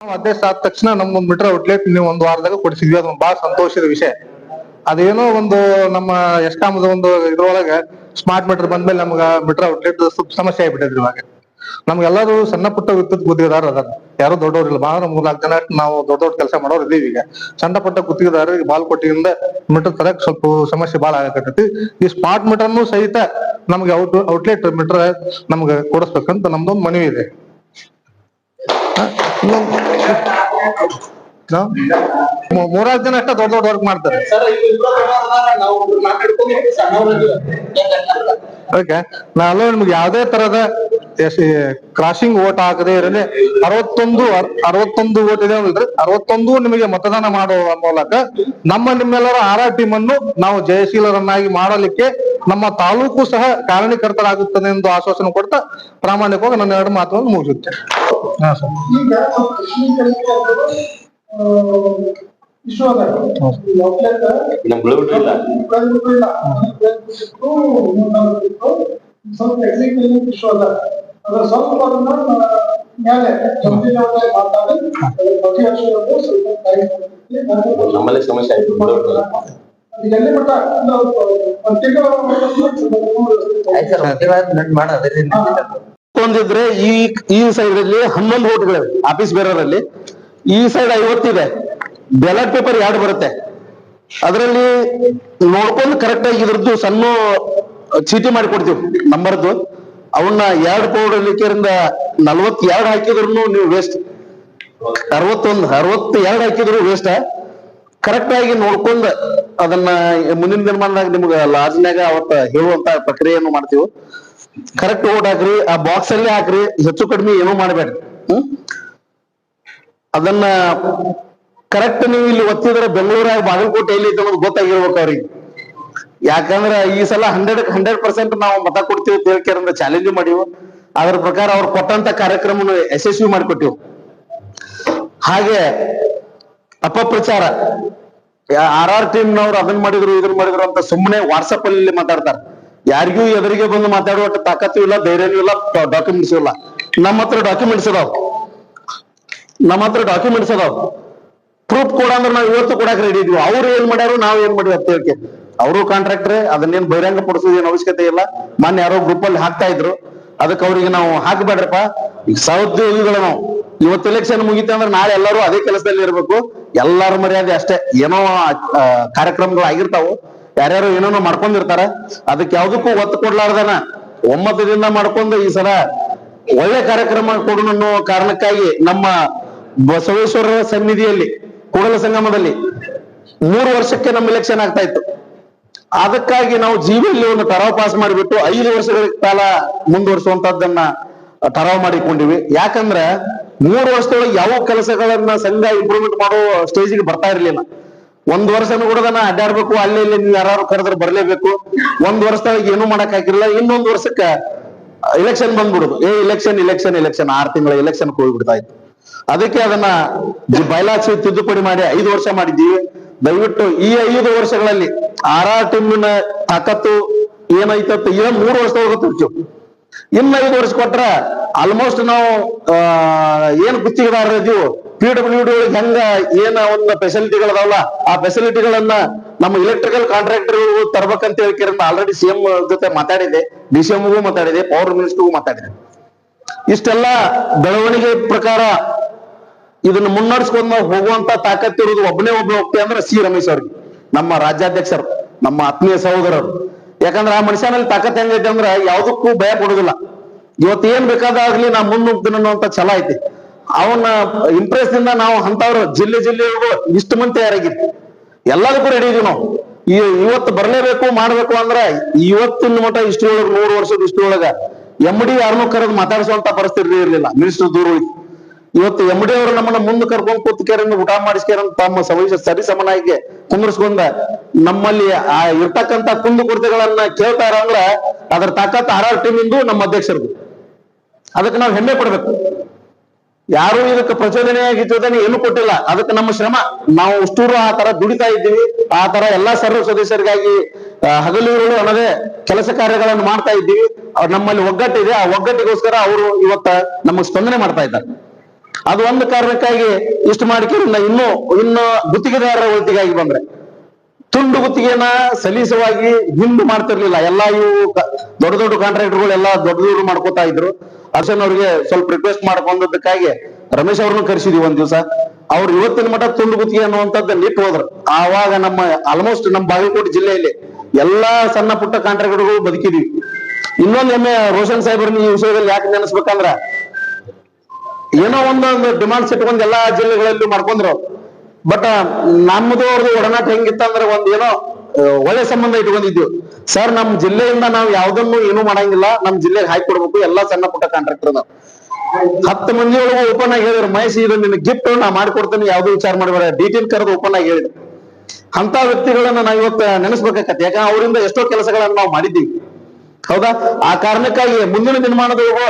ಅಧ್ಯಕ್ಷ ಆದ ತಕ್ಷಣ ನಮ್ದೊಂದು ಮೀಟರ್ ಔಟ್ಲೆಟ್ ನೀವು ಒಂದು ವಾರದಾಗ ಕೊಡಿಸಿದ್ವಿ. ಅದೊಂದು ಬಹಳ ಸಂತೋಷದ ವಿಷಯ. ಅದೇನೋ ಒಂದು ನಮ್ಮ ಎಸ್ಕಾಮದ ಒಂದು ಇದ್ರೊಳಗ ಸ್ಮಾರ್ಟ್ ಮೀಟರ್ ಬಂದ್ಮೇಲೆ ನಮ್ಗ ಮೀಟರ್ ಔಟ್ಲೆಟ್ ಸಮಸ್ಯೆ ಆಗ್ಬಿಟ್ಟಿದ್ರಿ. ಇವಾಗ ನಮ್ಗೆಲ್ಲರೂ ಸಣ್ಣ ಪುಟ್ಟ ವಿದ್ಯುತ್ ಗುತ್ತಿಗೆದಾರ ಅದಾರ, ಯಾರು ದೊಡ್ಡವ್ರಿಲ್ಲ. ಬಹಳ 3-4 ಜನ ನಾವು ದೊಡ್ಡ ದೊಡ್ಡ ಕೆಲಸ ಮಾಡೋರು ಇದೀವಿ. ಈಗ ಸಣ್ಣ ಪುಟ್ಟ ಗುತ್ತಿಗೆದಾರರಿಗೆ ಬಾಲ್ಕೋಟಿಯಿಂದ ಮೀಟರ್ ತರಕ್ ಸ್ವಲ್ಪ ಸಮಸ್ಯೆ ಬಹಳ ಆಗಕತ್ತೈತಿ. ಈ ಸ್ಮಾರ್ಟ್ ಮೀಟರ್ನು ಸಹಿತ ನಮ್ಗೆ ಔಟ್ಲೆಟ್ ಮೀಟರ್ ನಮ್ಗೆ ಕೊಡಿಸ್ಬೇಕಂತ ನಮ್ದೊಂದು ಮನವಿ ಇದೆ. ಮೂರಾರು ಜನ ಅಷ್ಟ ದೊಡ್ಡ ದೊಡ್ಡ ವರ್ಕ್ ಮಾಡ್ತಾರೆ. ಓಕೆ, ನಾನು ನಿಮ್ಗೆ ಯಾವ್ದೇ ತರದ ಕ್ರಾಸಿಂಗ್ ವೋಟ್ ಹಾಕದೇ ಇರಲಿ 61 ವೋಟ್ ಇದೆ ಅಂದ್ರೆ 61 ನಿಮಗೆ ಮತದಾನ ಮಾಡುವ ಮೂಲಕ ನಿಮ್ಮೆಲ್ಲರ ಆರ್ ಟೀಮ್ ಅನ್ನು ನಾವು ಜಯಶೀಲರನ್ನಾಗಿ ಮಾಡಲಿಕ್ಕೆ ನಮ್ಮ ತಾಲೂಕು ಸಹ ಕಾರಣೀಕರ್ತರಾಗುತ್ತದೆ ಎಂದು ಆಶ್ವಾಸನೆ ಕೊಡ್ತಾ ಪ್ರಾಮಾಣಿಕವಾಗಿ ನನ್ನ 2 ಮಾತುಗಳನ್ನು ಮುಗಿಸುತ್ತೆ. ಹಾ ಸರ್. ನಮ್ಮಲ್ಲಿ ಸಮಸ್ಯೆ ಆಯ್ತು. ಒಂದಿದ್ರೆ ಈ ಸೈಡ್ ಅಲ್ಲಿ 11 ವೋಟ್ಗಳು ಆಫೀಸ್ ಬೇರೆಯವರಲ್ಲಿ, ಈ ಸೈಡ್ 50 ಇದೆ. ಬ್ಯಾಲೆಟ್ ಪೇಪರ್ 2 ಬರುತ್ತೆ. ಅದರಲ್ಲಿ ನೋಡ್ಕೊಂಡು ಕರೆಕ್ಟ್ ಆಗಿ ಇದ್ರದ್ದು ಸಣ್ಣ ಚೀಟಿ ಮಾಡಿ ಕೊಡ್ತೀವಿ ನಂಬರ್ದು. ಅವನ್ನ 2 ಪೌಡಲಿಕ್ಕೆರಿಂದ 42 ಹಾಕಿದ್ರು ನೀವು ವೇಸ್ಟ್. 62 ಹಾಕಿದ್ರು ವೇಸ್ಟ್. ಕರೆಕ್ಟ್ ಆಗಿ ನೋಡ್ಕೊಂಡ್ ಅದನ್ನ ಮುಂದಿನ ದಿನಮಾನದಾಗ ನಿಮ್ಗೆ ಲಾಜ್ನಾಗ ಅವತ್ತ ಹೇಳುವಂತ ಪ್ರಕ್ರಿಯೆಯನ್ನು ಮಾಡ್ತೀವಿ. ಕರೆಕ್ಟ್ ಓಟ್ ಹಾಕ್ರಿ, ಆ ಬಾಕ್ಸ್ ಅಲ್ಲೇ ಹಾಕ್ರಿ, ಹೆಚ್ಚು ಕಡಿಮೆ ಏನೂ ಮಾಡಬೇಡ್ರಿ. ಅದನ್ನ ಕರೆಕ್ಟ್ ನೀವು ಇಲ್ಲಿ ಒತ್ತಿದ್ರೆ ಬೆಂಗಳೂರಾಗ ಬಾಗಲಕೋಟೆ ಎಲ್ಲಿ ಐತೆ ಅನ್ನೋದು ಗೊತ್ತಾಗಿರ್ಬೇಕು ಅವ್ರಿಗೆ. ಯಾಕಂದ್ರೆ ಈ ಸಲ 100% ನಾವು ಮತ ಕೊಡ್ತೀವಿ ಅಂತ ಹೇಳ್ಕೇರಂದ್ರೆ ಚಾಲೆಂಜ್ ಮಾಡಿವು. ಅದ್ರ ಪ್ರಕಾರ ಅವ್ರು ಕೊಟ್ಟಂತ ಕಾರ್ಯಕ್ರಮ ಯಶಸ್ವಿ ಮಾಡಿಕೊಟ್ಟಿವು. ಹಾಗೆ ಅಪಪ್ರಚಾರ RR ಟೀಮ್ನವ್ರು ಅದನ್ನ ಮಾಡಿದ್ರು ಇದನ್ನ ಮಾಡಿದ್ರು ಅಂತ ಸುಮ್ಮನೆ ವಾಟ್ಸಪ್ ಅಲ್ಲಿ ಮಾತಾಡ್ತಾರೆ. ಯಾರಿಗೂ ಎದುರಿಗೆ ಬಂದು ಮಾತಾಡುವ ತಾಕತ್ತು ಇಲ್ಲ, ಧೈರ್ಯನೂ ಇಲ್ಲ, ಡಾಕ್ಯುಮೆಂಟ್ಸ್ ಇಲ್ಲ. ನಮ್ಮ ಹತ್ರ ಡಾಕ್ಯುಮೆಂಟ್ಸ್ ಅದಾವ. ಪ್ರೂಫ್ ಕೊಡ ಅಂದ್ರೆ ನಾವು ಇವತ್ತು ಕೊಡಕ್ ರೆಡಿ ಇದೀವಿ. ಅವ್ರು ಏನ್ ಮಾಡ್ಯಾರು, ನಾವ್ ಏನ್ ಮಾಡಿವಿ ಅಂತ ಹೇಳ್ಕೆ ಅವರು ಕಾಂಟ್ರಾಕ್ಟ್ರೆ, ಅದನ್ನೇನ್ ಬಹಿರಂಗ ಪಡಿಸೋದೇನು ಅವಶ್ಯಕತೆ ಇಲ್ಲ. ಮೊನ್ನೆ ಯಾರೋ ಗ್ರೂಪ್ ಅಲ್ಲಿ ಹಾಕ್ತಾ ಇದ್ರು, ಅದಕ್ಕೆ ಅವ್ರಿಗೆ ನಾವು ಹಾಕಬೇಡ್ರಪ್ಪ. ಈಗ ಸಹೋದ್ಯೋಗಿಗಳು ನಾವು ಇವತ್ತು ಎಲೆಕ್ಷನ್ ಮುಗಿತ ಅಂದ್ರೆ ನಾಳೆ ಎಲ್ಲರೂ ಅದೇ ಕೆಲಸದಲ್ಲಿ ಇರ್ಬೇಕು. ಎಲ್ಲಾರ ಮರ್ಯಾದೆ ಅಷ್ಟೇ. ಏನೋ ಕಾರ್ಯಕ್ರಮಗಳು ಆಗಿರ್ತಾವು, ಯಾರ್ಯಾರು ಏನೇನೋ ಮಾಡ್ಕೊಂಡಿರ್ತಾರ. ಅದಕ್ಕೆ ಯಾವ್ದಕ್ಕೂ ಒತ್ತು ಕೊಡ್ಲಾರ್ದನ ಒಮ್ಮತದಿಂದ ಮಾಡ್ಕೊಂಡು ಈ ಸಲ ಒಳ್ಳೆ ಕಾರ್ಯಕ್ರಮ ಕೊಡು ಅನ್ನೋ ಕಾರಣಕ್ಕಾಗಿ ನಮ್ಮ ಬಸವೇಶ್ವರ ಸನ್ನಿಧಿಯಲ್ಲಿ ಕೂಡಲ ಸಂಗಮದಲ್ಲಿ 3 ವರ್ಷಕ್ಕೆ ನಮ್ಮ ಎಲೆಕ್ಷನ್ ಆಗ್ತಾ ಇತ್ತು. ಅದಕ್ಕಾಗಿ ನಾವು ಜೀವಲ್ಲಿ ಒಂದು ಠರಾವ್ ಪಾಸ್ ಮಾಡಿಬಿಟ್ಟು 5 ವರ್ಷಗಳ ಕಾಲ ಮುಂದುವರಿಸುವಂತದ್ದನ್ನ ಠರಾವ್ ಮಾಡಿಕೊಂಡಿವಿ. ಯಾಕಂದ್ರೆ 3 ವರ್ಷದೊಳಗೆ ಯಾವ ಕೆಲಸಗಳನ್ನ ಸಂಘ ಇಂಪ್ರೂವ್ಮೆಂಟ್ ಮಾಡೋ ಸ್ಟೇಜಿಗೆ ಬರ್ತಾ ಇರ್ಲಿಲ್ಲ. 1 ವರ್ಷನೂ ಕೂಡ ಅಡ್ಡಾಡ್ಬೇಕು, ಅಲ್ಲಿ ನೀವು ಯಾರು ಕರೆದ್ರೆ ಬರ್ಲೇಬೇಕು. 1 ವರ್ಷದೊಳಗೆ ಏನು ಮಾಡಕ್ ಹಾಕಿರಲಿಲ್ಲ. ಇನ್ನೊಂದು ವರ್ಷಕ್ಕ ಎಲೆಕ್ಷನ್ ಬಂದ್ಬಿಡುದು. ಎಲೆಕ್ಷನ್ 6 ತಿಂಗಳ ಎಲೆಕ್ಷನ್ ಹೋಗ್ಬಿಡ್ತಾ ಇತ್ತು. ಅದಕ್ಕೆ ಅದನ್ನ ಬಯಲಾಚಿ ತಿದ್ದುಪಡಿ ಮಾಡಿ 5 ವರ್ಷ ಮಾಡಿದ್ದೀವಿ. ದಯವಿಟ್ಟು ಈ 5 ವರ್ಷಗಳಲ್ಲಿ RR ಟೀಮಿನ ತಾಕತ್ತು ಏನೈತತ್ತು ಏನ್ 3 ವರ್ಷದೊಳಗೆ ತೋರಿಸ್ತೀವಿ. ಇನ್ನು 5 ವರ್ಷ ಕೊಟ್ರ ಆಲ್ಮೋಸ್ಟ್ ನಾವು ಏನ್ ಗುತ್ತಿಗೆದಾರ ಇದೀವಿ PWD ಒಳಗೆ ಹೆಂಗ ಏನ ಒಂದು ಫೆಸಿಲಿಟಿಗಳದಾವಲ್ಲ, ಆ ಫೆಸಿಲಿಟಿಗಳನ್ನ ನಮ್ಮ ಎಲೆಕ್ಟ್ರಿಕಲ್ ಕಾಂಟ್ರಾಕ್ಟರ್ ತರ್ಬೇಕಂತ ಹೇಳ್ಕಿರಂತ ಆಲ್ರೆಡಿ CM ಜೊತೆ ಮಾತಾಡಿದೆ, DCMಗೂ ಮಾತಾಡಿದೆ, ಪವರ್ ಮಿನಿಸ್ಟರ್ಗೂ ಮಾತಾಡಿದೆ. ಇಷ್ಟೆಲ್ಲ ಬೆಳವಣಿಗೆ ಪ್ರಕಾರ ಇದನ್ನ ಮುನ್ನಡೆಸ್ಕೊಂಡು ಹೋಗುವಂತ ತಾಕತ್ತಿರುವುದು ಒಬ್ಬ ವ್ಯಕ್ತಿ ಅಂದ್ರೆ C ರಮೇಶ್ ಅವ್ರಿಗೆ, ನಮ್ಮ ರಾಜ್ಯಾಧ್ಯಕ್ಷರು, ನಮ್ಮ ಆತ್ಮೀಯ ಸಹೋದರರು. ಯಾಕಂದ್ರೆ ಆ ಮನುಷ್ಯನಲ್ಲಿ ತಾಕತ್ ಹೆಂಗೈತೆ ಅಂದ್ರೆ ಯಾವ್ದಕ್ಕೂ ಭಯ ಪಡುದಿಲ್ಲ. ಇವತ್ತು ಏನ್ ಬೇಕಾದಾಗ್ಲಿ ನಾ ಮುನ್ನುಗ್ತೀನಿ ಅನ್ನುವಂತ ಛಲ ಐತಿ. ಅವನ ಇಂಪ್ರೆಸ್ ದಿಂದ ನಾವು ಅಂತವ್ರು ಜಿಲ್ಲೆಗೂ ಇಷ್ಟು ಮಂದಿ ತಯಾರಾಗಿದ್ವಿ. ಎಲ್ಲದಕ್ಕೂ ರೆಡಿ ಇದೀವಿ ನಾವು. ಇವತ್ತು ಬರ್ಲೇಬೇಕು ಮಾಡ್ಬೇಕು ಅಂದ್ರೆ ಇವತ್ತಿನ ಮಟ್ಟ ಇಷ್ಟೊಳಗ 100 ವರ್ಷದ ಇಷ್ಟೊಳಗ MD ಯಾರನ್ನೂ ಕರೆದು ಮಾತಾಡಿಸುವಂತ ಪರಿಸ್ಥಿತಿ ಇರ್ಲಿಲ್ಲ. ಮಿನಿಸ್ಟರ್ ದೂರ ಹೋಯ್ತು. ಇವತ್ತು MD ಅವರು ನಮ್ಮನ್ನ ಮುಂದೆ ಕರ್ಕೊಂಡು ಕೂತ್ಕೇರಂದು ಊಟ ಮಾಡಿಸ್ಕೇರಂತ ತಮ್ಮ ಸರಿ ಸಮನಾಗಿ ಕುಂದರ್ಸ್ಕೊಂಡ ನಮ್ಮಲ್ಲಿ ಆ ಇರ್ತಕ್ಕಂತ ಕುಂದು ಕೊರತೆಗಳನ್ನ ಕೇಳ್ತಾರ ಅಂದ್ರ ಅದ್ರ ತಾಕತ್ RR ಟೀಮ್ ಇಂದು ನಮ್ಮ ಅಧ್ಯಕ್ಷರದು. ಅದಕ್ಕೆ ನಾವು ಹೆಮ್ಮೆ ಪಡ್ಬೇಕು. ಯಾರು ಇದಕ್ಕೆ ಪ್ರಚೋದನೆ ಏನು ಕೊಟ್ಟಿಲ್ಲ. ಅದಕ್ಕೆ ನಮ್ಮ ಶ್ರಮ, ನಾವು ಅಷ್ಟೂರು ಆ ತರ ದುಡಿತಾ ಇದ್ದೀವಿ. ಆ ತರ ಎಲ್ಲಾ ಸರ್ವ ಸದಸ್ಯರಿಗಾಗಿ ಹಗಲಿರುಳು ಅನ್ನೋದೇ ಕೆಲಸ ಕಾರ್ಯಗಳನ್ನು ಮಾಡ್ತಾ ಇದ್ದೀವಿ. ನಮ್ಮಲ್ಲಿ ಒಗ್ಗಟ್ಟಿದೆ. ಆ ಒಗ್ಗಟ್ಟಿಗೋಸ್ಕರ ಅವರು ಇವತ್ತ ನಮಗೆ ಸ್ಪಂದನೆ ಮಾಡ್ತಾ ಇದ್ದಾರೆ. ಅದು ಒಂದು ಕಾರಣಕ್ಕಾಗಿ ಇಷ್ಟು ಮಾಡ್ಕೊಂಡು ಇನ್ನು ಗುತ್ತಿಗೆದಾರರ ಒತ್ತಿಗಾಗಿ ಬಂದ್ರೆ ತುಂಡು ಗುತ್ತಿಗೆನ ಸಲೀಸವಾಗಿ ಹಿಂದೆ ಮಾಡ್ತಿರ್ಲಿಲ್ಲ. ಎಲ್ಲಾ ಇವು ದೊಡ್ಡ ದೊಡ್ಡ ಕಾಂಟ್ರಾಕ್ಟರ್ಗಳು ಎಲ್ಲಾ ದೊಡ್ಡ ಮಾಡ್ಕೋತಾ ಇದ್ರು. ಅರ್ಶನ್ ಅವ್ರಿಗೆ ಸ್ವಲ್ಪ ರಿಕ್ವೆಸ್ಟ್ ಮಾಡ್ಕೊಂಡದಕ್ಕಾಗಿ ರಮೇಶ್ ಅವ್ರನ್ನು ಕರೆಸಿದ್ವಿ ಒಂದ್ ದಿವಸ. ಅವ್ರು ಇವತ್ತಿನ ಮಟ್ಟ ತುಂಡು ಗುತ್ತಿಗೆ ಅನ್ನುವಂಥದ್ದು ನಿಟ್ಟು ಹೋದ್ರು. ಆವಾಗ ಆಲ್ಮೋಸ್ಟ್ ನಮ್ಮ ಬಾಗಲಕೋಟೆ ಜಿಲ್ಲೆಯಲ್ಲಿ ಎಲ್ಲಾ ಸಣ್ಣ ಪುಟ್ಟ ಕಾಂಟ್ರಾಕ್ಟರ್ಗಳು ಬದುಕಿದ್ವಿ. ಇನ್ನೊಂದು ಹೆಮ್ಮೆ ರೋಷನ್ ಸಾಹೇಬ್ರನ್ನ ಈ ವಿಷಯದಲ್ಲಿ ಯಾಕೆ ನೆನೆಸ್ಬೇಕಂದ್ರ, ಏನೋ ಒಂದೊಂದು ಡಿಮಾಂಡ್ಸ್ ಇಟ್ಕೊಂಡು ಎಲ್ಲಾ ಜಿಲ್ಲೆಗಳಲ್ಲಿ ಮಾಡ್ಕೊಂಡ್ರು. ಬಟ್ ನಮ್ಮದು ಅವ್ರದ್ದು ಒಡನಾಟ ಹೆಂಗಿತ್ತಂದ್ರೆ ಏನೋ ಒಳ್ಳೆ ಸಂಬಂಧ ಇಟ್ಕೊಂಡಿದ್ವಿ. ಸರ್ ನಮ್ ಜಿಲ್ಲೆಯಿಂದ ನಾವು ಯಾವ್ದನ್ನು ಏನು ಮಾಡಂಗಿಲ್ಲ, ನಮ್ ಜಿಲ್ಲೆಗೆ ಹಾಕಿ ಕೊಡ್ಬೇಕು ಎಲ್ಲಾ ಸಣ್ಣ ಪುಟ್ಟ ಕಾಂಟ್ರಾಕ್ಟರ್ 10 ಮಂದಿ ಒಳಗೂ ಓಪನ್ ಆಗಿ ಹೇಳಿದ್ರು, ಮಹೇಶ್ ಇದು ನಿನ್ನ ಗಿಫ್ಟ್ ನಾ ಮಾಡ್ಕೊಡ್ತೇನೆ, ಯಾವ್ದು ವಿಚಾರ ಮಾಡಬೇಡ, ಡೀಟೇಲ್ ಕರೆದು ಓಪನ್ ಆಗಿ ಹೇಳಿದ್ರು. ಅಂತ ವ್ಯಕ್ತಿಗಳನ್ನ ನಾವು ಇವತ್ತು ನೆನೆಸ್ಬೇಕಾಗತ್ತೆ. ಯಾಕಂದ್ರೆ ಅವರಿಂದ ಎಷ್ಟೋ ಕೆಲಸಗಳನ್ನ ನಾವು ಮಾಡಿದ್ದೀವಿ. ಹೌದಾ? ಆ ಕಾರಣಕ್ಕಾಗಿ ಮುಂದಿನ ದಿನಮಾನದೊಳಗೂ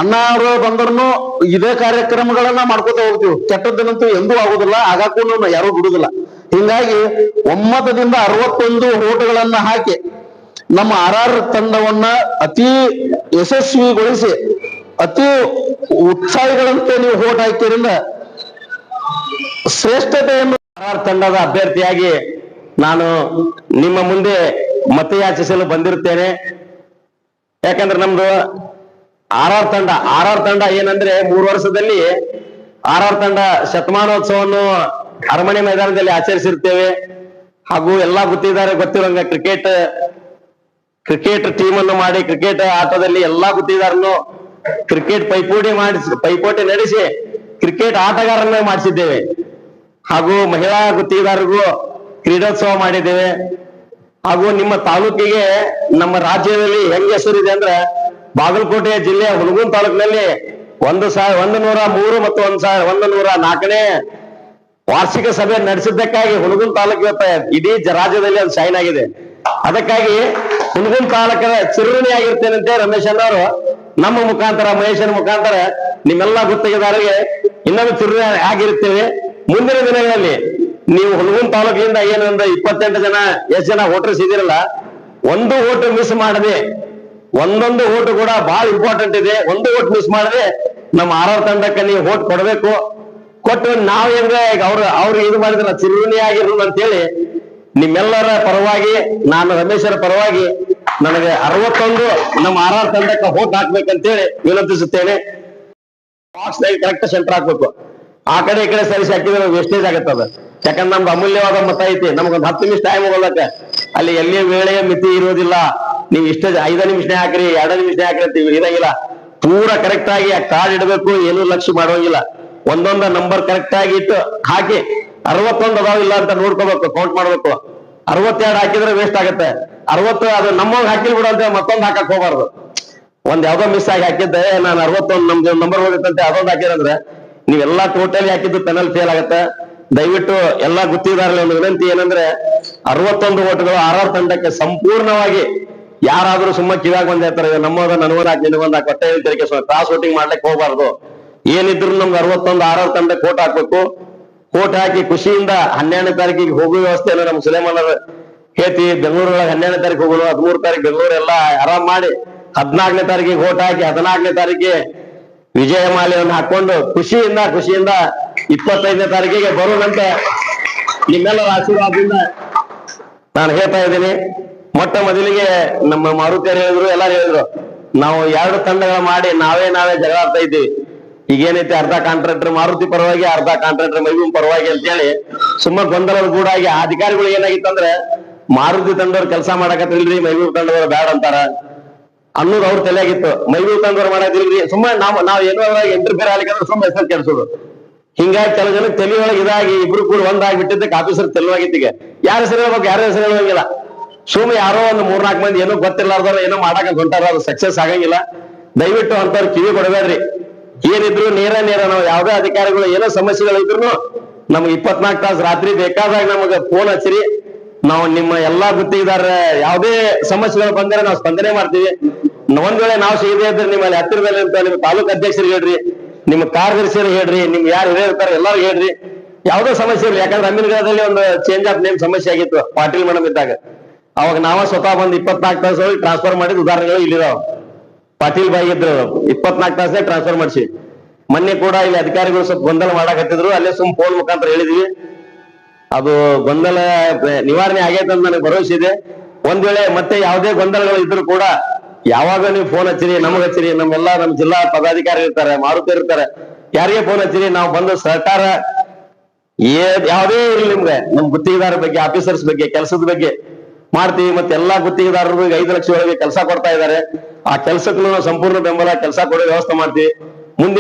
ಅಣ್ಣ ಅವರು ಬಂದ್ರು ಇದೇ ಕಾರ್ಯಕ್ರಮಗಳನ್ನ ಮಾಡ್ಕೋತಾ ಹೋಗ್ತೀವಿ. ಕೆಟ್ಟದ್ದನ್ನಂತೂ ಎಂದೂ ಆಗುದಿಲ್ಲ, ಆಗಾಕೂ ಯಾರು ಬಿಡುದಿಲ್ಲ. ಹಿಂಗಾಗಿ 9ದಿಂದ 61 ಓಟುಗಳನ್ನ ಹಾಕಿ ನಮ್ಮ RR ತಂಡವನ್ನ ಅತಿ ಯಶಸ್ವಿಗೊಳಿಸಿ ಅತಿ ಉತ್ಸಾಹಿಗಳಂತೆ ನೀವು ಓಟ್ ಹಾಕಿದ್ರಿಂದ ಶ್ರೇಷ್ಠತೆಯನ್ನು RR ತಂಡದ ಅಭ್ಯರ್ಥಿಯಾಗಿ ನಾನು ನಿಮ್ಮ ಮುಂದೆ ಮತಯಾಚಿಸಲು ಬಂದಿರುತ್ತೇನೆ. ಯಾಕಂದ್ರೆ ನಮ್ದು RR ತಂಡ ಏನಂದ್ರೆ 3 ವರ್ಷದಲ್ಲಿ RR ತಂಡ ಶತಮಾನೋತ್ಸವವನ್ನು ಅರಮನೆ ಮೈದಾನದಲ್ಲಿ ಆಚರಿಸಿರ್ತೇವೆ. ಹಾಗೂ ಎಲ್ಲಾ ಗೊತ್ತಿರೋಂಗ ಕ್ರಿಕೆಟ್ ಟೀಮ್ ಅನ್ನು ಮಾಡಿ ಕ್ರಿಕೆಟ್ ಆಟದಲ್ಲಿ ಎಲ್ಲಾ ಗುತ್ತಿದಾರನ್ನು ಕ್ರಿಕೆಟ್ ಪೈಪೋಟಿ ನಡೆಸಿ ಕ್ರಿಕೆಟ್ ಆಟಗಾರರನ್ನ ಮಾಡಿಸಿದ್ದೇವೆ. ಹಾಗೂ ಮಹಿಳಾ ಗುತ್ತಿಗೆದಾರರಿಗೂ ಕ್ರೀಡೋತ್ಸವ ಮಾಡಿದ್ದೇವೆ. ಹಾಗೂ ನಿಮ್ಮ ತಾಲೂಕಿಗೆ ನಮ್ಮ ರಾಜ್ಯದಲ್ಲಿ ಹೆಂಗ್ ಹೆಸರಿದೆ ಅಂದ್ರೆ, ಬಾಗಲಕೋಟೆ ಜಿಲ್ಲೆಯ ಹುನಗುಂದ ತಾಲೂಕಿನಲ್ಲಿ 1103 ಮತ್ತು 1104ನೇ ವಾರ್ಷಿಕ ಸಭೆ ನಡೆಸಿದ್ದಕ್ಕಾಗಿ ಹುನಗುಂದ ತಾಲೂಕು ಇವತ್ತ ಇಡೀ ರಾಜ್ಯದಲ್ಲಿ ಅದು ಶೈನ್ ಆಗಿದೆ. ಅದಕ್ಕಾಗಿ ಹುನಗುಂದ ತಾಲೂಕರ ಚಿರುಣಿ ಆಗಿರ್ತೇನೆ ಅಂತ ರಮೇಶ್ ಅವರು ನಮ್ಮ ಮುಖಾಂತರ, ಮಹೇಶನ ಮುಖಾಂತರ ನಿಮ್ಮೆಲ್ಲಾ ಗುತ್ತಿಗೆದಾರರಿಗೆ ಇನ್ನೊಂದು ಚಿರುಣಿ ಆಗಿರುತ್ತೇವೆ. ಮುಂದಿನ ದಿನಗಳಲ್ಲಿ ನೀವು ಹುನಗುಂದ ತಾಲೂಕಿನಿಂದ ಏನೊಂದು 28 ಜನ ಎಷ್ಟು ಜನ ವೋಟರ್ಸ್ ಇದೀರಲ್ಲ, ಒಂದು ಓಟು ಮಿಸ್ ಮಾಡದೆ, ಒಂದೊಂದು ಓಟು ಕೂಡ ಬಹಳ ಇಂಪಾರ್ಟೆಂಟ್ ಇದೆ. ಒಂದು ಓಟ್ ಮಿಸ್ ಮಾಡದೆ ನಮ್ಮ RR ತಂಡಕ್ಕೆ ನೀವು ಓಟ್ ಕೊಡಬೇಕು. ಕೊಟ್ಟು ನಾವ್ ಹೆಂಗೆ ಅವ್ರು ಇದು ಮಾಡಿದ್ರ ಚಿರುಣಿ ಆಗಿರೋದು ಅಂತೇಳಿ ನಿಮ್ಮೆಲ್ಲರ ಪರವಾಗಿ, ನಾನು ರಮೇಶರ ಪರವಾಗಿ ನನಗೆ 61 ನಮ್ಮ RR ತಂಡಕ್ಕೆ ಓಟ್ ಹಾಕ್ಬೇಕಂತೇಳಿ ವಿನಂತಿಸುತ್ತೇನೆ. ಬಾಕ್ಸ್ ಕರೆಕ್ಟ್ ಸೆಂಟರ್ ಹಾಕ್ಬೇಕು. ಆ ಕಡೆ ಈ ಕಡೆ ಸರಿಸಿ ಹಾಕಿದ್ರೆ ವೇಸ್ಟೇಜ್ ಆಗತ್ತದ. ಯಾಕಂದ್ರೆ ನಮ್ದು ಅಮೂಲ್ಯವಾದ ಮತ ಐತಿ. ನಮಗೊಂದು 10 ನಿಮಿಷ ಟೈಮ್ ಹೋಗಲಕ್ಕ, ಅಲ್ಲಿ ಎಲ್ಲಿ ವೇಳೆಯ ಮಿತಿ ಇರೋದಿಲ್ಲ. ನೀವು 5 ನಿಮಿಷನೇ ಹಾಕ್ರಿ, 2 ನಿಮಿಷನೇ ಹಾಕ್ರಿ ಅಂತ ಇರಂಗಿಲ್ಲ. ಪೂರಾ ಕರೆಕ್ಟ್ ಆಗಿ ಕಾರ್ಡ್ ಇಡಬೇಕು, ಏನೂ ಲಕ್ಷ್ಯ ಮಾಡೋಂಗಿಲ್ಲ. ಒಂದೊಂದ ನಂಬರ್ ಕರೆಕ್ಟ್ ಆಗಿ ಇಟ್ಟು ಹಾಕಿ 61 ಅದಾವಿಲ್ಲ ಅಂತ ನೋಡ್ಕೋಬೇಕು, ಕೌಂಟ್ ಮಾಡ್ಬೇಕು. 62 ಹಾಕಿದ್ರೆ ವೇಸ್ಟ್ ಆಗತ್ತೆ. 60 ಅದು ನಮ್ಮವ್ರು ಹಾಕಿಲ್ ಬಿಡು ಅಂತ ಮತ್ತೊಂದು ಹಾಕಕ್ ಹೋಗ್ಬಾರ್ದು. ಒಂದ್ ಯಾವ್ದೋ ಮಿಸ್ ಆಗಿ ಹಾಕಿದ್ದೆ, ನಾನು 61 ನಮ್ದು ನಂಬರ್ ಹೋಗಿತ್ತಂತೆ ಅದೊಂದು ಹಾಕಿರಂದ್ರೆ ನೀವೆಲ್ಲಾ ಟೋಟಲಿ ಹಾಕಿದ್ದು ಪೆನಲ್ ಫೇಲ್ ಆಗತ್ತೆ. ದಯವಿಟ್ಟು ಎಲ್ಲಾ ಗುತ್ತಿಗೆದಾರರಲ್ಲಿ ಒಂದು ವಿನಂತಿ ಏನಂದ್ರೆ, 61 ಓಟುಗಳು RR ತಂಡಕ್ಕೆ ಸಂಪೂರ್ಣವಾಗಿ. ಯಾರಾದ್ರೂ ಸುಮ್ಮ ಕಿವಾಗ ಬಂದ್ ಹೇಳ್ತಾರೆ, ನಮ್ಮದ ನನಗೊಂದು ಹಾಕಿ ನಿನಗೊಂದು ಹಾಕಿ ಹೊಟ್ಟೆ ಹೇಳ್ತಿರಕ್ಕೆ ಕ್ರಾಸ್ ವೋಟಿಂಗ್ ಮಾಡ್ಲಿಕ್ಕೆ ಹೋಗ್ಬಾರ್ದು. ಏನಿದ್ರು ನಮ್ಗೆ 61 RR ತಂಡಕ್ಕೆ ಓಟ್ ಹಾಕ್ಬೇಕು. ಓಟ್ ಹಾಕಿ ಖುಷಿಯಿಂದ 12ನೇ ತಾರೀಕಿಗೆ ಹೋಗುವ ವ್ಯವಸ್ಥೆಯನ್ನು ನಮ್ಮ ಸುಲೇಮಾನ್ ಹೇಳ್ತಿ. ಬೆಂಗಳೂರೊಳಗೆ 12ನೇ ತಾರೀಕು ಹೋಗೋದು, 13 ತಾರೀಕು ಬೆಂಗಳೂರು ಎಲ್ಲ ಆರಾಮ್ ಮಾಡಿ 14ನೇ ತಾರೀಕಿಗೆ ಓಟ್ ಹಾಕಿ 14ನೇ ತಾರೀಕಿಗೆ ವಿಜಯ ಮಾಲೆಯನ್ನು ಹಾಕೊಂಡು ಖುಷಿಯಿಂದ 25ನೇ ತಾರೀಕಿಗೆ ಬರೋಣಂತೆ ನಿಮ್ಮೆಲ್ಲರ ಆಶೀರ್ವಾದದಿಂದ ನಾನು ಹೇಳ್ತಾ ಇದ್ದೀನಿ. ಮೊಟ್ಟ ಮೊದಲಿಗೆ ನಮ್ಮ ಮಾರುತಿಯರು ಹೇಳಿದ್ರು, ಎಲ್ಲಾರು ಹೇಳಿದ್ರು, ನಾವು 2 ತಂಡಗಳು ಮಾಡಿ ನಾವೇ ಜಗಳ ಆಡ್ತಾ ಇದ್ದೀವಿ. ಈಗೇನೈತಿ, ಅರ್ಧ ಕಾಂಟ್ರಾಕ್ಟರ್ ಮಾರುತಿ ಪರವಾಗಿ, ಅರ್ಧ ಕಾಂಟ್ರಾಕ್ಟರ್ ಮೈಬೂಮ್ ಪರವಾಗಿ ಅಂತೇಳಿ ಸುಮ್ಮ ಗೊಂದಲದ ಗೂಡಾಗಿ ಆ ಅಧಿಕಾರಿಗಳು ಏನಾಗಿತ್ತಂದ್ರೆ, ಮಾರುತಿ ತಂಡವ್ರು ಕೆಲಸ ಮಾಡಕತ್ತಿಲ್ರಿ, ಮೈಬೂಮ್ ತಂಡದವ್ರು ಬ್ಯಾಡ ಅಂತಾರ ಅನ್ನೋದು ಅವ್ರ ತಲೆಯಾಗಿತ್ತು. ಮೈಬೂಮ್ ತಂಡವ್ರು ಮಾಡದಿಲ್ರಿ, ಸುಮ್ಮ ನಾವ್ ಏನೋ ಇಂಟರ್ಫಿಯರ್ ಆಗ್ಲಿಕ್ಕಂದ್ರೆ ಸುಮ್ಮ ಹೆಸರು ಕೆಲ್ಸೋದು. ಹಿಂಗಾಗಿ ಕೆಲವು ಜನಕ್ಕೆ ತಲೆಯೊಳಗೆ ಇದಾಗಿ ಇಬ್ರು ಕೂಡ ಒಂದಾಗ್ಬಿಟ್ಟಿದ್ದಕ್ಕೆ ಆಫೀಸರ್ ತೆಲುವಾಗಿತ್ತಿಗೆ ಯಾರ ಹೆಸರು ಹೇಳ್ಬೇಕು, ಯಾರ ಹೆಸರು ಹೇಳಂಗಿಲ್ಲ. ಸುಮ್ಮನೆ ಯಾರೋ ಒಂದು 3-4 ಮಂದಿ ಏನೋ ಗೊತ್ತಿರ್ಲಾರ್ದಾರ ಏನೋ ಮಾಡಾಕ ಹೊಂಟಾರ, ಅದು ಸಕ್ಸಸ್ ಆಗಂಗಿಲ್ಲ. ದಯವಿಟ್ಟು ಅಂತವ್ರು ಕಿವಿ ಕೊಡಬೇಡ್ರಿ. ಏನಿದ್ರು ನೇರ ನಾವು ಯಾವ್ದೇ ಅಧಿಕಾರಿಗಳು ಏನೋ ಸಮಸ್ಯೆಗಳಿದ್ರು ನಮ್ಗೆ 24 ತಾಸು ರಾತ್ರಿ ಬೇಕಾದಾಗ ನಮಗೆ ಫೋನ್ ಹಚ್ಚಿರಿ. ನಾವು ನಿಮ್ಮ ಎಲ್ಲಾ ಗುತ್ತಿಗೆದಾರ ಯಾವುದೇ ಸಮಸ್ಯೆಗಳು ಬಂದರೆ ನಾವು ಸ್ಪಂದನೆ ಮಾಡ್ತೀವಿ. ಒಂದ್ ವೇಳೆ ನಾವು ಸಿಗದೆ ಇದ್ರೆ ನಿಮ್ಮಲ್ಲಿ ಹತ್ತಿರದಲ್ಲಿ ಅಂತ ನಿಮ್ಮ ತಾಲೂಕು ಅಧ್ಯಕ್ಷರಿಗೆ ಹೇಳ್ರಿ, ನಿಮ್ಮ ಕಾರ್ಯದರ್ಶಿಯರಿಗೆ ಹೇಳ್ರಿ, ನಿಮ್ ಯಾರು ಹಿರಿಯರ್ತಾರೆ ಎಲ್ಲರೂ ಹೇಳ್ರಿ. ಯಾವ್ದೋ ಸಮಸ್ಯೆ ಇಲ್ಲ. ಯಾಕಂದ್ರೆ ಅಮೀನ್ಗಢದಲ್ಲಿ ಒಂದು ಚೇಂಜ್ ಆಫ್ ನೇಮ್ ಸಮಸ್ಯೆ ಆಗಿತ್ತು ಪಾಟೀಲ್ ಮೇಡಮ್ ಇದ್ದಾಗ. ಅವಾಗ ನಾವ ಸ್ವತಃ ಬಂದು 24 ತಾಸು ಟ್ರಾನ್ಸ್ಫರ್ ಮಾಡಿದ ಉದಾಹರಣೆಗಳು ಇಲ್ಲಿದಾವ. ಪಾಟೀಲ್ ಬಾಯಿ ಇದ್ರು 24 ತಾಸೇ ಟ್ರಾನ್ಸ್ಫರ್ ಮಾಡಿಸಿ. ಮೊನ್ನೆ ಕೂಡ ಇಲ್ಲಿ ಅಧಿಕಾರಿಗಳು ಸ್ವಲ್ಪ ಗೊಂದಲ ಮಾಡಾಕತ್ತಿದ್ರು, ಅಲ್ಲೇ ಸುಮ್ ಫೋನ್ ಮುಖಾಂತರ ಹೇಳಿದ್ವಿ. ಅದು ಗೊಂದಲ ನಿವಾರಣೆ ಆಗೈತೆ ಅಂತ ನನಗೆ ಭರವಸೆ ಇದೆ. ಒಂದ್ ವೇಳೆ ಮತ್ತೆ ಯಾವುದೇ ಗೊಂದಲಗಳು ಇದ್ರು ಕೂಡ ಯಾವಾಗ ನೀವು ಫೋನ್ ಹಚ್ಚಿರಿ, ನಮಗ್ ಹಚ್ಚಿರಿ, ನಮ್ಮ ಜಿಲ್ಲಾ ಪದಾಧಿಕಾರಿ ಇರ್ತಾರೆ, ಮಾರುತಿ ಇರ್ತಾರೆ, ಯಾರಿಗೆ ಫೋನ್ ಹಚ್ಚಿರಿ, ನಾವು ಬಂದು ಸಹಕಾರ ಯಾವುದೇ ಇರಲಿ ನಿಮ್ಗೆ, ನಮ್ ಗುತ್ತಿಗೆದಾರ ಬಗ್ಗೆ, ಆಫೀಸರ್ಸ್ ಬಗ್ಗೆ, ಕೆಲಸದ ಬಗ್ಗೆ ಮಾಡ್ತೀವಿ. ಮತ್ತೆ ಎಲ್ಲಾ ಗುತ್ತಿಗೆದಾರರು 5 ಲಕ್ಷ ಒಳಗೆ ಕೆಲಸ ಕೊಡ್ತಾ ಇದ್ದಾರೆ. ಆ ಕೆಲಸಕ್ಕೂ ಸಂಪೂರ್ಣ ಬೆಂಬಲ, ಕೆಲಸ ಕೊಡೋ ವ್ಯವಸ್ಥೆ ಮಾಡ್ತೀವಿ. ಮುಂದಿನ